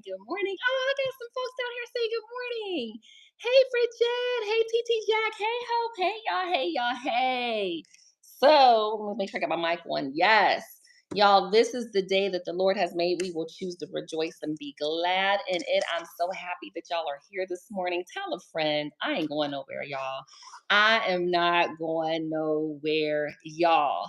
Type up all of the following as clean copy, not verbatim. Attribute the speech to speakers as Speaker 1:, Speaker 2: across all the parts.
Speaker 1: Good morning. Oh, I got some folks down here saying good morning. Hey, Bridget. Hey, TT Jack. Hey, Hope. Hey, y'all. Hey, y'all. Hey. So, let me make sure I got my mic on. Yes. Y'all, this is the day that the Lord has made. We will choose to rejoice and be glad in it. I'm so happy that y'all are here this morning. Tell a friend, I ain't going nowhere, y'all. I am not going nowhere, y'all.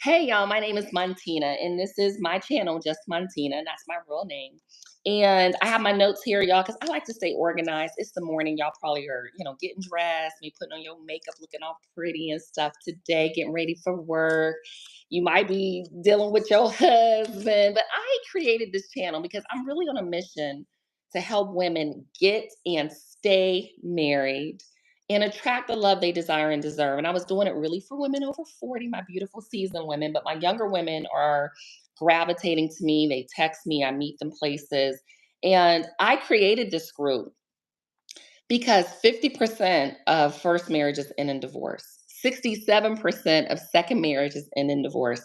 Speaker 1: Hey, y'all, my name is Montina, and this is my channel, just Montina, and that's my real name. And I have my notes here, y'all, because I like to stay organized. It's the morning. Y'all probably are, getting dressed, maybe putting on your makeup, looking all pretty and stuff today, getting ready for work. You might be dealing with your husband, but I created this channel because I'm really on a mission to help women get and stay married and attract the love they desire and deserve. And I was doing it really for women over 40, my beautiful seasoned women, but my younger women are gravitating to me. They text me, I meet them places. And I created this group because 50% of first marriages end in divorce, 67% of second marriages end in divorce,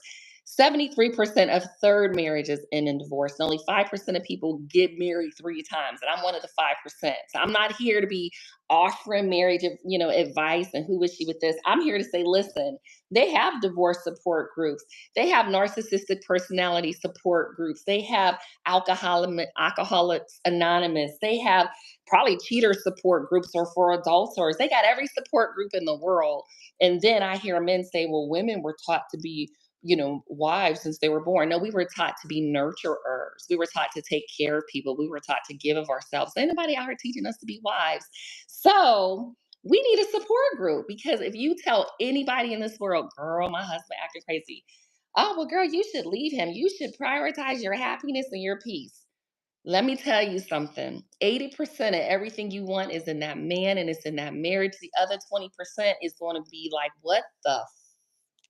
Speaker 1: 73% of third marriages end in divorce, and only 5% of people get married 3 times. And I'm one of the 5%. So I'm not here to be offering marriage, advice and who is she with this. I'm here to say, listen, they have divorce support groups. They have narcissistic personality support groups. They have Alcoholics Anonymous. They have probably cheater support groups or for adulterers. They got every support group in the world. And then I hear men say, well, women were taught to be, wives since they were born. No, we were taught to be nurturers. We were taught to take care of people. We were taught to give of ourselves. Ain't nobody out here teaching us to be wives. So we need a support group because if you tell anybody in this world, girl, my husband acting crazy. Oh, well, girl, you should leave him. You should prioritize your happiness and your peace. Let me tell you something. 80% of everything you want is in that man and it's in that marriage. The other 20% is going to be like, what the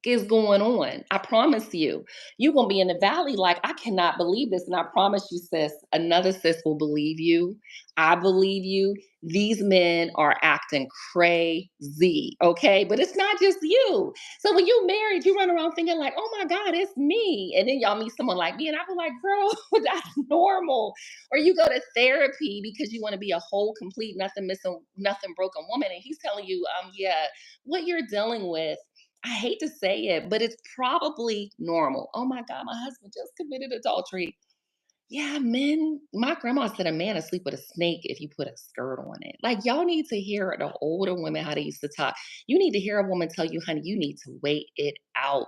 Speaker 1: is going on? I promise you. You're going to be in the valley like, I cannot believe this. And I promise you, sis, another sis will believe you. I believe you. These men are acting crazy, okay? But it's not just you. So when you're married, you run around thinking like, oh my God, it's me. And then y'all meet someone like me and I be like, girl, that's normal. Or you go to therapy because you want to be a whole, complete, nothing missing, nothing broken woman. And he's telling you, yeah, what you're dealing with, I hate to say it, but it's probably normal. Oh my God, my husband just committed adultery. Yeah, men, my grandma said a man asleep with a snake if you put a skirt on it. Like, y'all need to hear the older women how they used to talk. You need to hear a woman tell you, honey, you need to wait it out.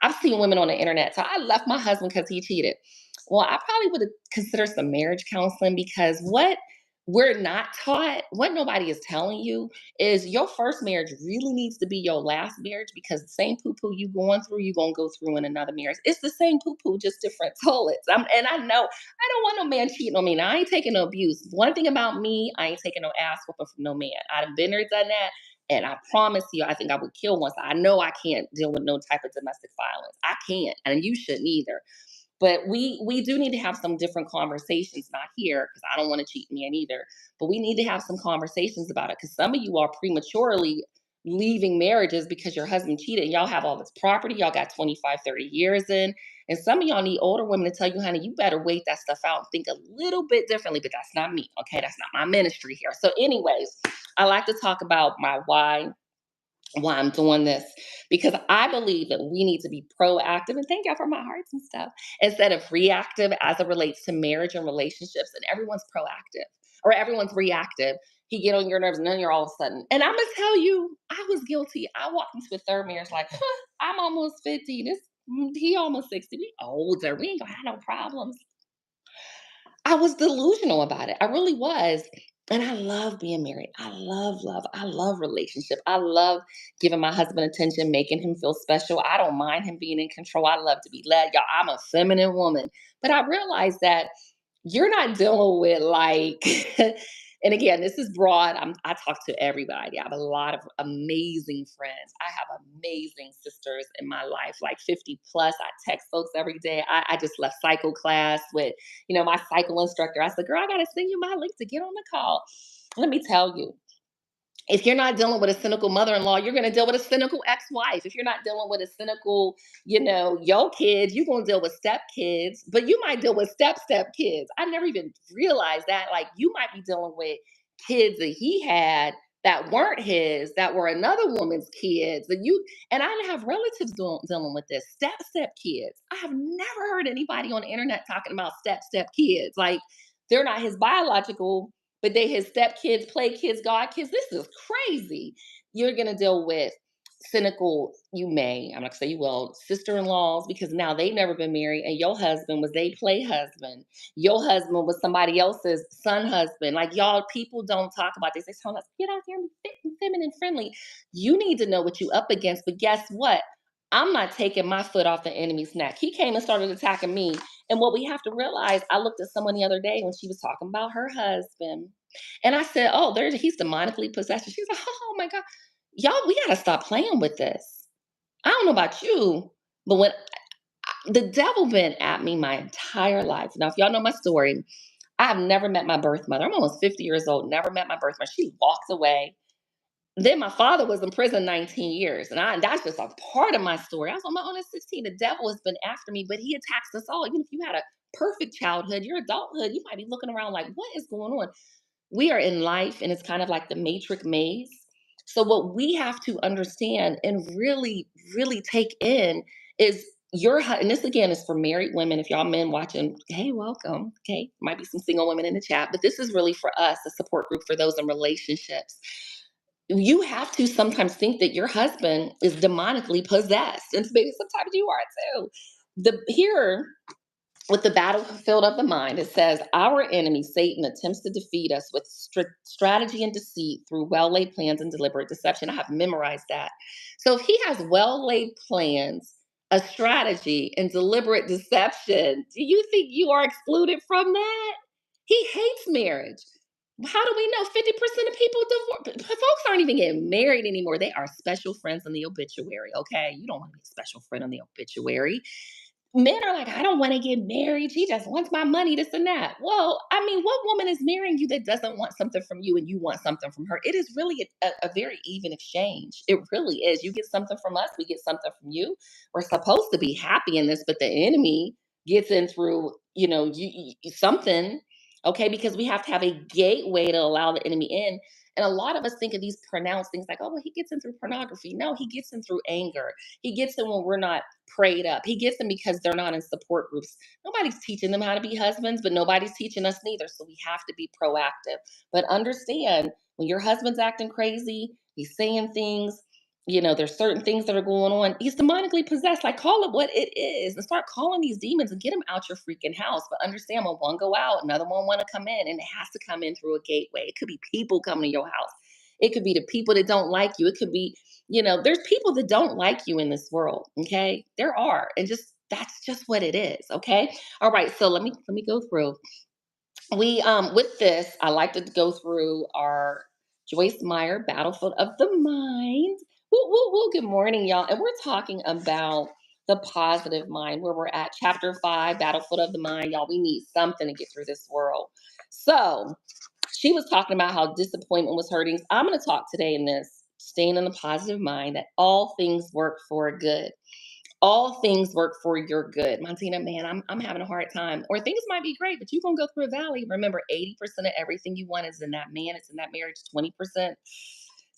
Speaker 1: I've seen women on the internet. So I left my husband because he cheated. Well, I probably would have considered some marriage counseling because what we're not taught, what nobody is telling you is your first marriage really needs to be your last marriage because the same poo poo you going through, you're going to go through in another marriage. It's the same poo poo, just different toilets. And I know I don't want no man cheating on me. Now, I ain't taking no abuse. One thing about me, I ain't taking no ass whooping from no man. I've been there, done that. And I promise you, I think I would kill once. I know I can't deal with no type of domestic violence. I can't. And you shouldn't either. But we do need to have some different conversations, not here, because I don't want to cheat man either. But we need to have some conversations about it because some of you are prematurely leaving marriages because your husband cheated and y'all have all this property. Y'all got 25, 30 years in. And some of y'all need older women to tell you, honey, you better wait that stuff out and think a little bit differently. But that's not me. Okay. That's not my ministry here. So, anyways, I like to talk about my why I'm doing this because I believe that we need to be proactive and thank y'all for my hearts and stuff instead of reactive as it relates to marriage and relationships. And everyone's proactive or everyone's reactive. He get on your nerves and then you're all of a sudden. And I'm gonna tell you, I was guilty. I walked into a third marriage like, I'm almost 50. He almost 60. We older. We ain't gonna have no problems. I was delusional about it. I really was. And I love being married. I love love. I love relationship. I love giving my husband attention, making him feel special. I don't mind him being in control. I love to be led. Y'all, I'm a feminine woman. But I realized that you're not dealing with like, and again, this is broad. I talk to everybody. I have a lot of amazing friends. I have amazing sisters in my life, like 50 plus. I text folks every day. I just left cycle class with, my cycle instructor. I said, girl, I got to send you my link to get on the call. Let me tell you, If you're not dealing with a cynical mother-in-law, you're going to deal with a cynical ex-wife. If you're not dealing with a cynical, yo kids, you're going to deal with step kids, but you might deal with step kids. I never even realized that. Like, you might be dealing with kids that he had that weren't his, that were another woman's kids. And I have relatives dealing with this step kids. I have never heard anybody on the internet talking about step kids. Like, they're not his biological, but they his step kids, play kids, God kids. This is crazy. You're gonna deal with cynical, I'm not gonna say you will, sister-in-laws, because now they've never been married, and your husband was they play husband. Your husband was somebody else's son husband. Like, y'all, people don't talk about this. They tell us, get out there and be fit and feminine friendly. You need to know what you up against. But guess what? I'm not taking my foot off the enemy's neck. He came and started attacking me. And what we have to realize, I looked at someone the other day when she was talking about her husband. And I said, oh, he's demonically possessed. She's like, oh my God. Y'all, we got to stop playing with this. I don't know about you, but when the devil been at me my entire life. Now, if y'all know my story, I have never met my birth mother. I'm almost 50 years old, never met my birth mother. She walked away. Then my father was in prison 19 years. And that's just a part of my story. I was on my own at 16. The devil has been after me, but he attacks us all. Even if you had a perfect childhood, your adulthood, you might be looking around like, what is going on? We are in life, and it's kind of like the matrix maze. So what we have to understand and really, really take in is and this again is for married women. If y'all men watching, hey, welcome. Okay. Might be some single women in the chat, but this is really for us, a support group for those in relationships. You have to sometimes think that your husband is demonically possessed. And maybe sometimes you are too. Here with the battlefield of the mind, it says, our enemy, Satan, attempts to defeat us with strategy and deceit through well laid plans and deliberate deception. I have memorized that. So if he has well laid plans, a strategy, and deliberate deception, do you think you are excluded from that? He hates marriage. How do we know 50% of people divorce? Folks aren't even getting married anymore. They are special friends in the obituary. Okay. You don't want to be a special friend on the obituary. Men are like, I don't want to get married. She just wants my money, this and that. Well, I mean, what woman is marrying you that doesn't want something from you and you want something from her? It is really a very even exchange. It really is. You get something from us, we get something from you. We're supposed to be happy in this, but the enemy gets in through, something, okay? Because we have to have a gateway to allow the enemy in. And a lot of us think of these pronounced things like, oh, well, he gets in through pornography. No, he gets in through anger. He gets in when we're not prayed up. He gets them because they're not in support groups. Nobody's teaching them how to be husbands, but nobody's teaching us neither. So we have to be proactive. But understand, when your husband's acting crazy, he's saying things, there's certain things that are going on. He's demonically possessed. Like, call it what it is and start calling these demons and get them out your freaking house. But understand, when one go out, another one want to come in, and it has to come in through a gateway. It could be people coming to your house. It could be the people that don't like you. It could be, there's people that don't like you in this world. Okay. There are. And that's just what it is. Okay. All right. So let me go through. We with this, I like to go through our Joyce Meyer Battlefield of the Mind. Woo, woo, woo. Good morning, y'all. And we're talking about the positive mind, where we're at chapter 5, Battlefield of the Mind. Y'all, we need something to get through this world. So she was talking about how disappointment was hurting. I'm going to talk today in this, staying in the positive mind, that all things work for good. All things work for your good. Montina, man, I'm having a hard time. Or things might be great, but you're going to go through a valley. Remember, 80% of everything you want is in that man, it's in that marriage, 20%.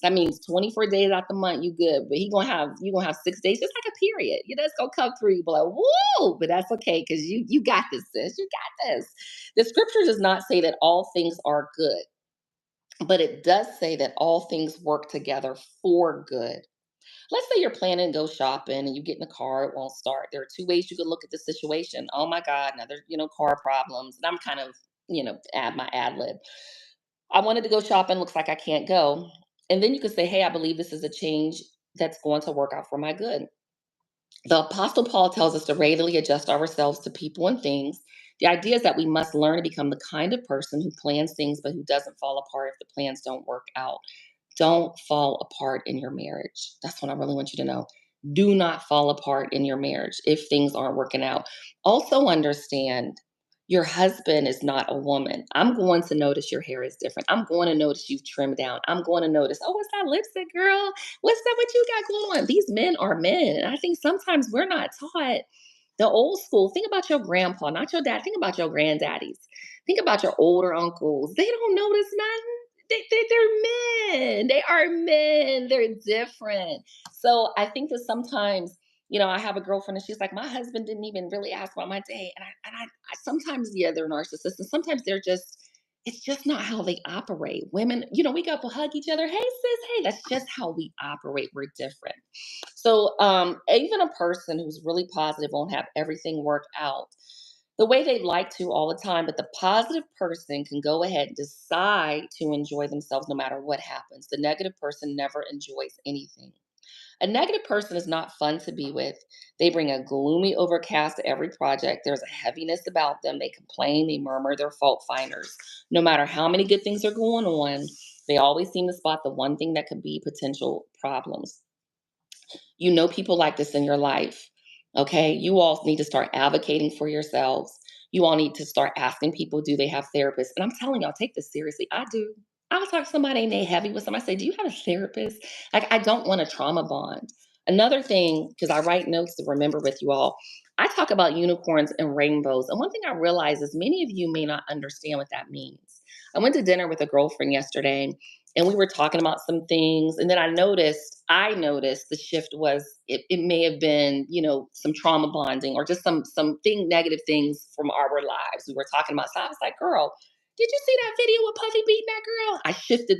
Speaker 1: That means 24 days out the month, you good. But you're gonna have 6 days, just like a period. You just gonna come through, you be like, whoa, but that's okay, because you got this, sis. You got this. The scripture does not say that all things are good, but it does say that all things work together for good. Let's say you're planning to go shopping and you get in the car, it won't start. There are two ways you could look at the situation. Oh my God, now there's, car problems. And I'm kind of, add my ad lib. I wanted to go shopping, looks like I can't go. And then you could say, hey, I believe this is a change that's going to work out for my good. The Apostle Paul tells us to regularly adjust ourselves to people and things. The idea is that we must learn to become the kind of person who plans things but who doesn't fall apart if the plans don't work out. Don't fall apart in your marriage. That's what I really want you to know. Do not fall apart in your marriage if things aren't working out. Also understand, Your husband is not a woman. I'm going to notice your hair is different. I'm going to notice you've trimmed down. I'm going to notice, oh, what's that lipstick, girl? What's that? What you got going on? These men are men. And I think sometimes we're not taught the old school. Think about your grandpa, not your dad. Think about your granddaddies. Think about your older uncles. They don't notice nothing. They're men. They are men. They're different. So I think that sometimes, I have a girlfriend and she's like, my husband didn't even really ask about my day. And I sometimes, yeah, they're narcissists. And sometimes it's just not how they operate. Women, we go up and hug each other. Hey, sis. Hey, that's just how we operate. We're different. So even a person who's really positive won't have everything work out the way they'd like to all the time, but the positive person can go ahead and decide to enjoy themselves no matter what happens. The negative person never enjoys anything. A negative person is not fun to be with. They bring a gloomy overcast to every project. There's a heaviness about them. They complain, they murmur, they're fault finders. No matter how many good things are going on, they always seem to spot the one thing that could be potential problems. People like this in your life. Okay. You all need to start advocating for yourselves. You all need to start asking people, do they have therapists? And I'm telling y'all, take this seriously. I do. I'll talk to somebody and they heavy with somebody. I say, do you have a therapist? Like, I don't want a trauma bond. Another thing, because I write notes to remember with you all, I talk about unicorns and rainbows. And one thing I realize is many of you may not understand what that means. I went to dinner with a girlfriend yesterday and we were talking about some things, and then I noticed the shift was it may have been some trauma bonding or just something negative things from our lives we were talking about. So I was like, girl, did you see that video with Puffy beating that girl? I shifted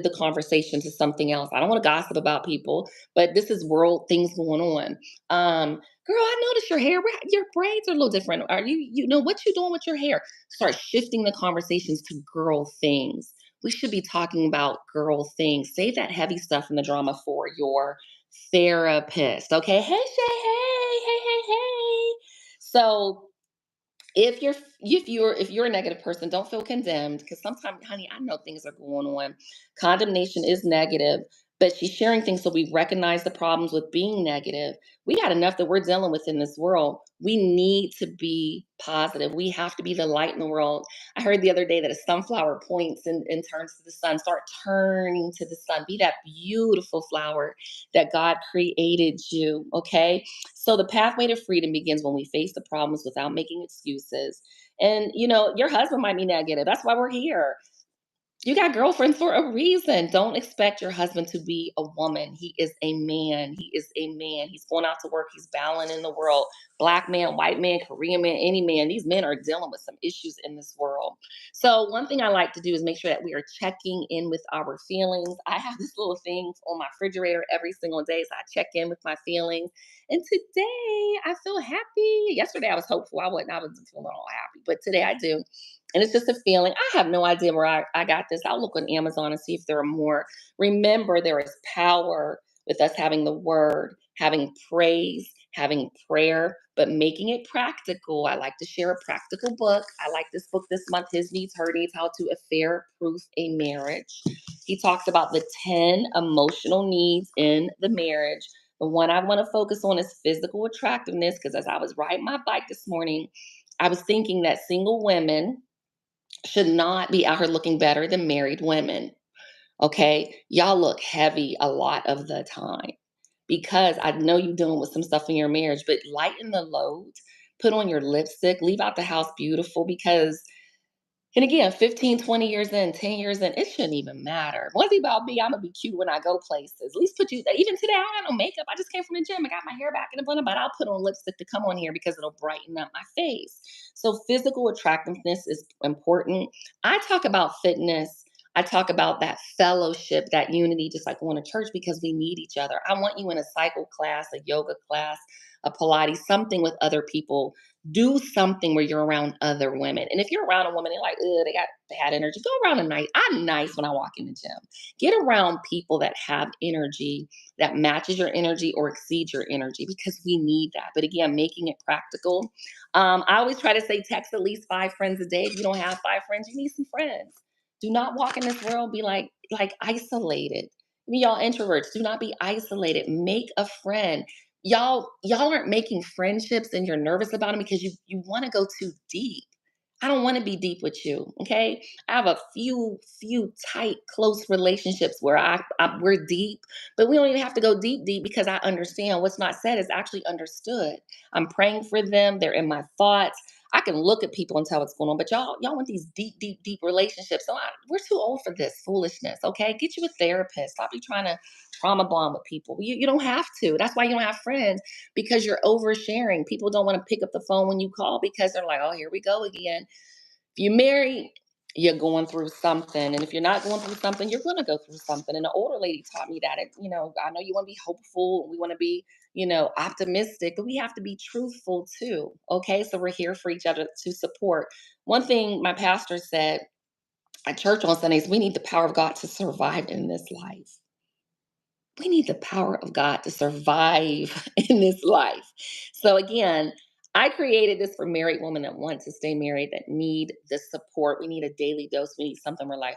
Speaker 1: the conversation to something else. I don't want to gossip about people, but this is world things going on. Girl, I noticed your hair, your braids are a little different. Are what you doing with your hair? Start shifting the conversations to girl things. We should be talking about girl things. Save that heavy stuff in the drama for your therapist. Okay. Hey, Shay. Hey, hey, hey, hey. So if you're a negative person, don't feel condemned because sometimes, honey, I know things are going on. Condemnation is negative, but she's sharing things so we recognize the problems with being negative. We got enough that we're dealing with in this world. We need to be positive. We have to be the light in the world. I heard the other day that a sunflower points and turns to the sun. Start turning to the sun. Be that beautiful flower that God created you. Okay. So the pathway to freedom begins when we face the problems without making excuses. And your husband might be negative. That's why we're here. You got girlfriends for a reason. Don't expect your husband to be a woman. He is a man. He is a man. He's going out to work. He's battling in the world. Black man, white man, Korean man, any man. These men are dealing with some issues in this world. So one thing I like to do is make sure that we are checking in with our feelings. I have this little thing on my refrigerator every single day. So I check in with my feelings. And today I feel happy. Yesterday I was hopeful. I wasn't feeling all happy. But today I do. And it's just a feeling. I have no idea where I got this. I'll look on Amazon and see if there are more. Remember, there is power with us having the word, having praise, having prayer, but making it practical. I like to share a practical book. I like this book this month, His Needs, Her Needs, How to Affair Proof a Marriage. He talks about the 10 emotional needs in the marriage. The one I want to focus on is physical attractiveness, because as I was riding my bike this morning, I was thinking that single women should not be out here looking better than married women. Okay. Y'all look heavy a lot of the time because I know you're dealing with some stuff in your marriage, but lighten the load, put on your lipstick, leave out the house beautiful because and again, 15, 20 years in, 10 years in, it shouldn't even matter. One thing about me, I'm going to be cute when I go places. At least even today, I don't got no makeup. I just came from the gym. I got my hair back in a bun, but I'll put on lipstick to come on here because it'll brighten up my face. So physical attractiveness is important. I talk about fitness. I talk about that fellowship, that unity, just like going to church because we need each other. I want you in a cycle class, a yoga class, a Pilates, something with other people. Do something where you're around other women. And if you're around a woman and like, they got bad energy, go around a night. I'm nice when I walk in the gym. Get around people that have energy that matches your energy or exceeds your energy because we need that. But again, making it practical. I always try to say text at least 5 friends a day. If you don't have 5 friends, you need some friends. Do not walk in this world be like isolated. Y'all introverts, do not be isolated. Make a friend. y'all aren't making friendships and you're nervous about them because you want to go too deep. I don't want to be deep with you, okay? I have a few tight close relationships where we're deep, but we don't even have to go deep because I understand what's not said is actually understood. I'm praying for them, they're in my thoughts. I can look at people and tell what's going on, but y'all want these deep relationships. So we're too old for this foolishness, okay? Get you a therapist. Stop be trying to trauma bond with people. You don't have to. That's why you don't have friends, because you're oversharing. People don't want to pick up the phone when you call because they're like, oh, here we go again. If you're married, you're going through something. And if you're not going through something, you're going to go through something. And the older lady taught me that, I know you want to be hopeful. We want to be, optimistic, but we have to be truthful too. Okay. So we're here for each other to support. One thing my pastor said at church on Sundays, we need the power of God to survive in this life. We need the power of God to survive in this life. So again, I created this for married women that want to stay married, that need the support. We need a daily dose. We need something we're like,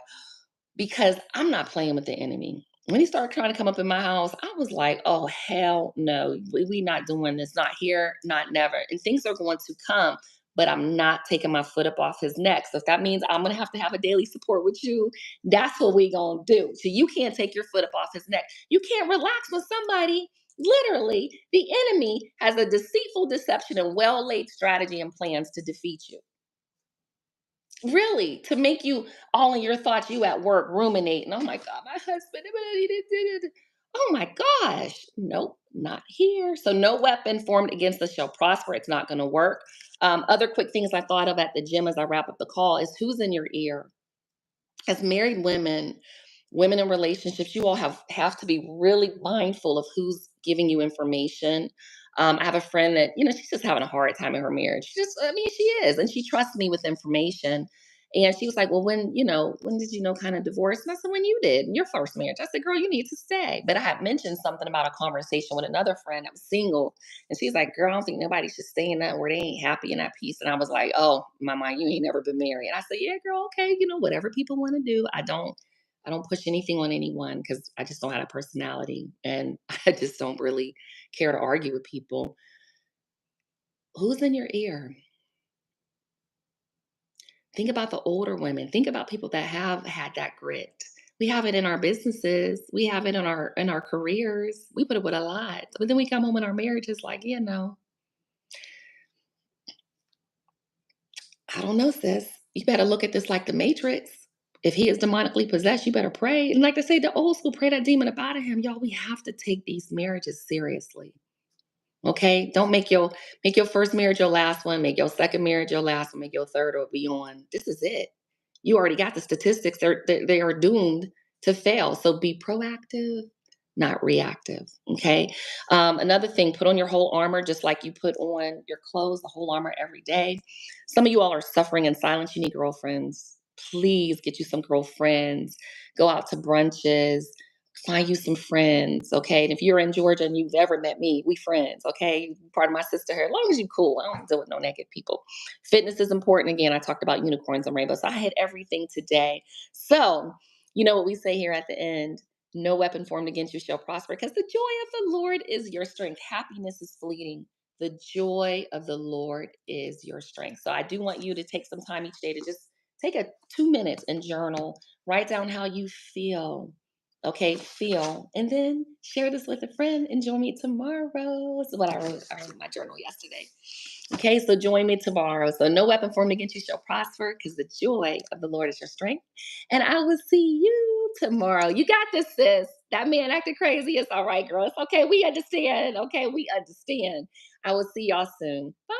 Speaker 1: because I'm not playing with the enemy. When he started trying to come up in my house, I was like, oh, hell no. We not doing this. Not here, not never. And things are going to come, but I'm not taking my foot up off his neck. So if that means I'm going to have a daily support with you, that's what we going to do. So you can't take your foot up off his neck. You can't relax with somebody. Literally, the enemy has a deceitful deception and well laid strategy and plans to defeat you. Really, to make you all in your thoughts, you at work ruminating. Oh my God, my husband. Oh my gosh. Nope, not here. So no weapon formed against us shall prosper. It's not going to work. Other quick things I thought of at the gym as I wrap up the call is who's in your ear. As married women, women in relationships, you all have to be really mindful of who's giving you information. I have a friend that, she's just having a hard time in her marriage. She is, and she trusts me with information. And she was like, well, when did you know kind of divorce? And I said, when you did in your first marriage. I said, girl, you need to stay. But I had mentioned something about a conversation with another friend that was single. And she's like, girl, I don't think nobody should stay in that where they ain't happy in that peace. And I was like, oh, mama, you ain't never been married. And I said, yeah, girl, okay, whatever people want to do. I don't push anything on anyone because I just don't have a personality and I just don't really care to argue with people. Who's in your ear? Think about the older women. Think about people that have had that grit. We have it in our businesses. We have it in our careers. We put up with a lot. But then we come home in our marriages like, I don't know, sis. You better look at this like the Matrix. If he is demonically possessed, you better pray. And like they say, the old school, pray that demon up out of him. Y'all, we have to take these marriages seriously. Okay, don't make your first marriage your last one. Make your second marriage your last one. Make your third or beyond. This is it. You already got the statistics. They are doomed to fail. So be proactive, not reactive. Okay. Another thing, put on your whole armor, just like you put on your clothes, the whole armor every day. Some of you all are suffering in silence. You need girlfriends. Please get you some girlfriends. Go out to brunches, find you some friends, okay? And if you're in Georgia and you've ever met me, we friends, okay? You part of my sisterhood, as long as you cool. I don't deal with no naked people. Fitness is important. Again, I talked about unicorns and rainbows. So I had everything today. So, you know what we say here at the end? No weapon formed against you shall prosper because the joy of the Lord is your strength. Happiness is fleeting. The joy of the Lord is your strength. So I do want you to take some time each day to just take 2 minutes and journal. Write down how you feel. Okay, feel. And then share this with a friend and join me tomorrow. This is what I wrote. I wrote in my journal yesterday. Okay, so join me tomorrow. So no weapon formed against you shall prosper because the joy of the Lord is your strength. And I will see you tomorrow. You got this, sis. That man acted crazy. It's all right, girl. It's okay. We understand. Okay, we understand. I will see y'all soon. Bye.